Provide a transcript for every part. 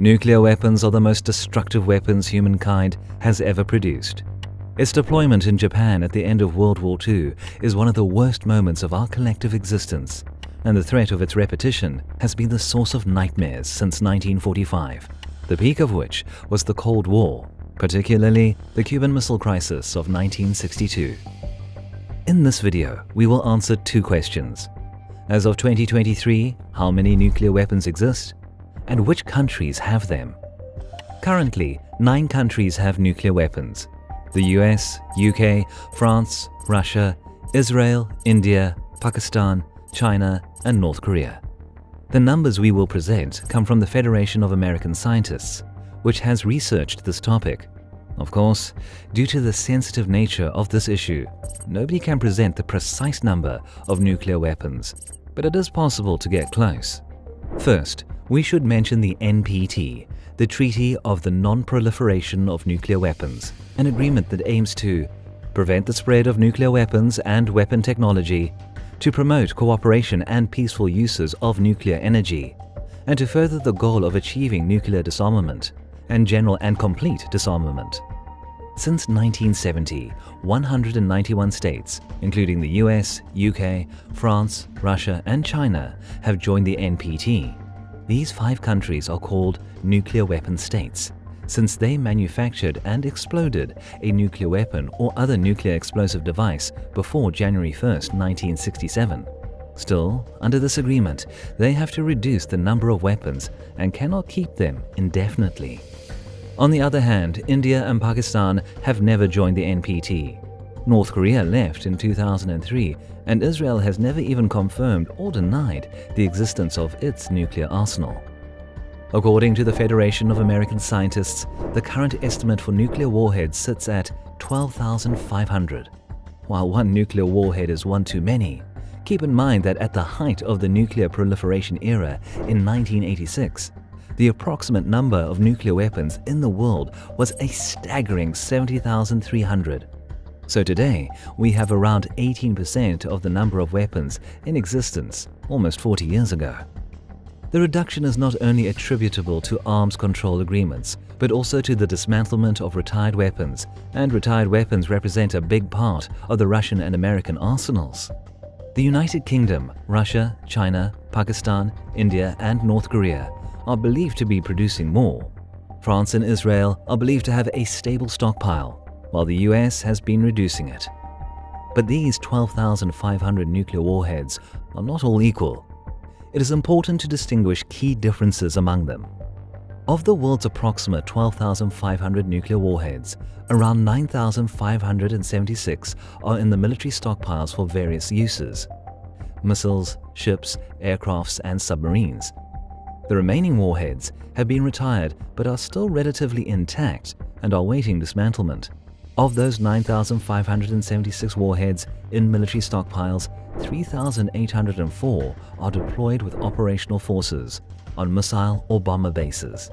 Nuclear weapons are the most destructive weapons humankind has ever produced. Its deployment in Japan at the end of World War II is one of the worst moments of our collective existence, and the threat of its repetition has been the source of nightmares since 1945, the peak of which was the Cold War, particularly the Cuban Missile Crisis of 1962. In this video, we will answer two questions. As of 2023, how many nuclear weapons exist? And which countries have them? Currently, 9 countries have nuclear weapons: the US, UK, France, Russia, Israel, India, Pakistan, China, and North Korea. The numbers we will present come from the Federation of American Scientists, which has researched this topic. Of course, due to the sensitive nature of this issue, nobody can present the precise number of nuclear weapons, but it is possible to get close. First, we should mention the NPT, the Treaty of the Non-Proliferation of Nuclear Weapons, an agreement that aims to prevent the spread of nuclear weapons and weapon technology, to promote cooperation and peaceful uses of nuclear energy, and to further the goal of achieving nuclear disarmament and general and complete disarmament. Since 1970, 191 states, including the US, UK, France, Russia, and China, have joined the NPT. These 5 countries are called nuclear weapon states, since they manufactured and exploded a nuclear weapon or other nuclear explosive device before January 1, 1967. Still, under this agreement, they have to reduce the number of weapons and cannot keep them indefinitely. On the other hand, India and Pakistan have never joined the NPT. North Korea left in 2003, and Israel has never even confirmed or denied the existence of its nuclear arsenal. According to the Federation of American Scientists, the current estimate for nuclear warheads sits at 12,500. While one nuclear warhead is one too many, keep in mind that at the height of the nuclear proliferation era in 1986, the approximate number of nuclear weapons in the world was a staggering 70,300. So today, we have around 18% of the number of weapons in existence almost 40 years ago. The reduction is not only attributable to arms control agreements, but also to the dismantlement of retired weapons, and retired weapons represent a big part of the Russian and American arsenals. The United Kingdom, Russia, China, Pakistan, India, and North Korea are believed to be producing more. France and Israel are believed to have a stable stockpile, while the US has been reducing it. But these 12,500 nuclear warheads are not all equal. It is important to distinguish key differences among them. Of the world's approximate 12,500 nuclear warheads, around 9,576 are in the military stockpiles for various uses: missiles, ships, aircrafts, and submarines. The remaining warheads have been retired but are still relatively intact and are waiting dismantlement. Of those 9,576 warheads in military stockpiles, 3,804 are deployed with operational forces on missile or bomber bases.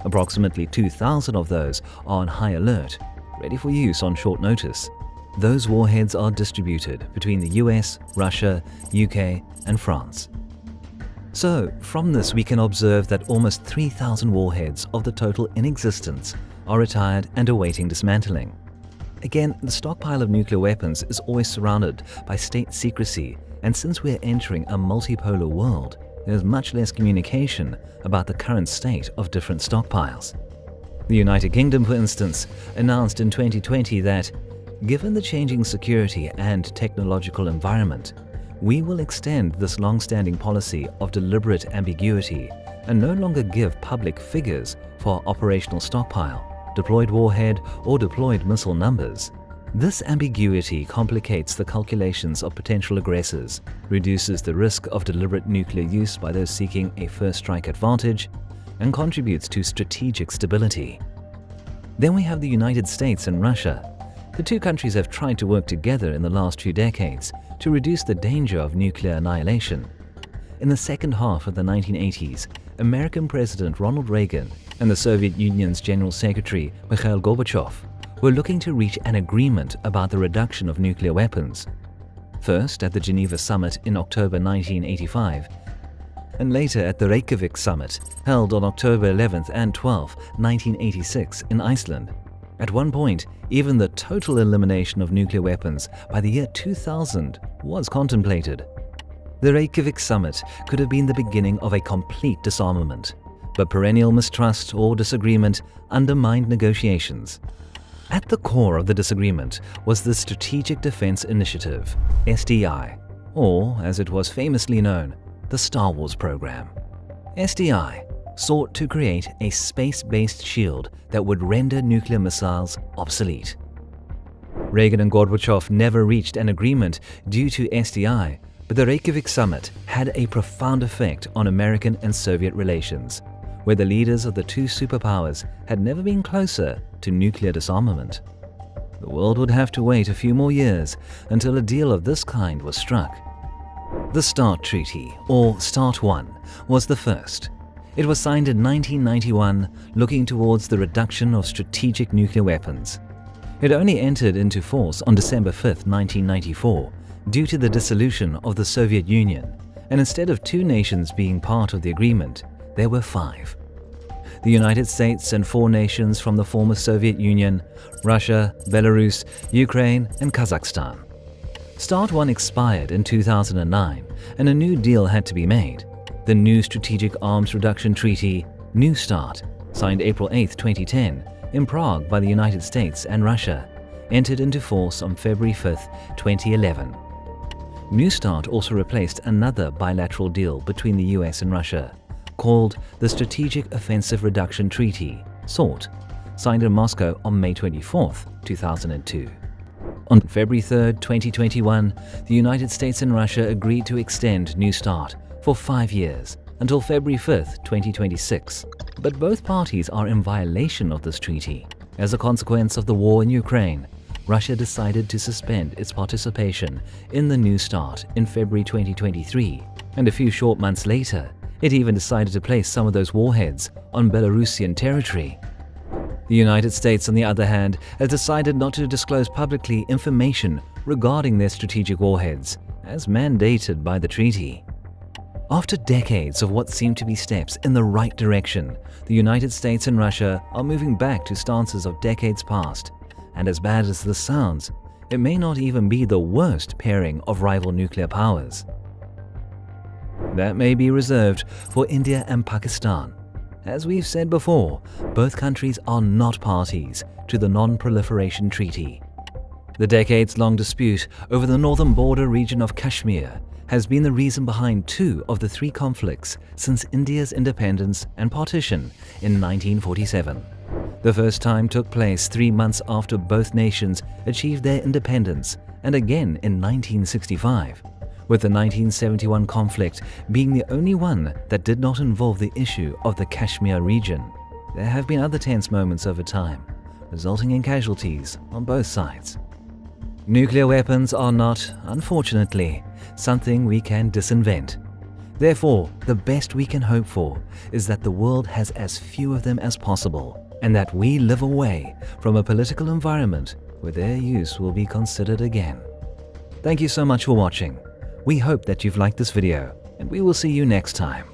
Approximately 2,000 of those are on high alert, ready for use on short notice. Those warheads are distributed between the US, Russia, UK, and France. So, from this we can observe that almost 3,000 warheads of the total in existence are retired and awaiting dismantling. Again, the stockpile of nuclear weapons is always surrounded by state secrecy, and since we're entering a multipolar world, there's much less communication about the current state of different stockpiles. The United Kingdom, for instance, announced in 2020 that, given the changing security and technological environment, we will extend this long-standing policy of deliberate ambiguity and no longer give public figures for operational stockpile, deployed warhead, or deployed missile numbers. This ambiguity complicates the calculations of potential aggressors, reduces the risk of deliberate nuclear use by those seeking a first strike advantage, and contributes to strategic stability. Then we have the United States and Russia. The two countries have tried to work together in the last few decades to reduce the danger of nuclear annihilation. In the second half of the 1980s, American President Ronald Reagan and the Soviet Union's General Secretary Mikhail Gorbachev were looking to reach an agreement about the reduction of nuclear weapons. First, at the Geneva Summit in October 1985, and later at the Reykjavik summit held on October 11th and 12th, 1986 in Iceland. At one point, even the total elimination of nuclear weapons by the year 2000 was contemplated. The Reykjavik summit could have been the beginning of a complete disarmament, but perennial mistrust or disagreement undermined negotiations. At the core of the disagreement was the Strategic Defense Initiative, SDI, or as it was famously known, the Star Wars program. SDI sought to create a space-based shield that would render nuclear missiles obsolete. Reagan and Gorbachev never reached an agreement due to SDI, but the Reykjavik summit had a profound effect on American and Soviet relations, where the leaders of the two superpowers had never been closer to nuclear disarmament. The world would have to wait a few more years until a deal of this kind was struck. The START Treaty, or START I, was the first. It was signed in 1991, looking towards the reduction of strategic nuclear weapons. It only entered into force on December 5, 1994, due to the dissolution of the Soviet Union, and instead of 2 nations being part of the agreement, there were 5. The United States and 4 nations from the former Soviet Union, Russia, Belarus, Ukraine, and Kazakhstan. START I expired in 2009, and a new deal had to be made. The New Strategic Arms Reduction Treaty, New START, signed April 8, 2010, in Prague by the United States and Russia, entered into force on February 5, 2011. New START also replaced another bilateral deal between the US and Russia, called the Strategic Offensive Reduction Treaty, SORT, signed in Moscow on May 24, 2002. On February 3, 2021, the United States and Russia agreed to extend New START for 5 years until February 5, 2026. But both parties are in violation of this treaty. As a consequence of the war in Ukraine, Russia decided to suspend its participation in the New START in February 2023, and a few short months later, it even decided to place some of those warheads on Belarusian territory. The United States, on the other hand, has decided not to disclose publicly information regarding their strategic warheads, as mandated by the treaty. After decades of what seem to be steps in the right direction, the United States and Russia are moving back to stances of decades past. And as bad as this sounds, it may not even be the worst pairing of rival nuclear powers. That may be reserved for India and Pakistan. As we've said before, both countries are not parties to the Non-Proliferation Treaty. The decades-long dispute over the northern border region of Kashmir has been the reason behind 2 of the 3 conflicts since India's independence and partition in 1947. The first time took place 3 months after both nations achieved their independence, and again in 1965, with the 1971 conflict being the only one that did not involve the issue of the Kashmir region. There have been other tense moments over time, resulting in casualties on both sides. Nuclear weapons are not, unfortunately, something we can disinvent. Therefore, the best we can hope for is that the world has as few of them as possible, and that we live away from a political environment where their use will be considered again. Thank you so much for watching. We hope that you've liked this video, and we will see you next time.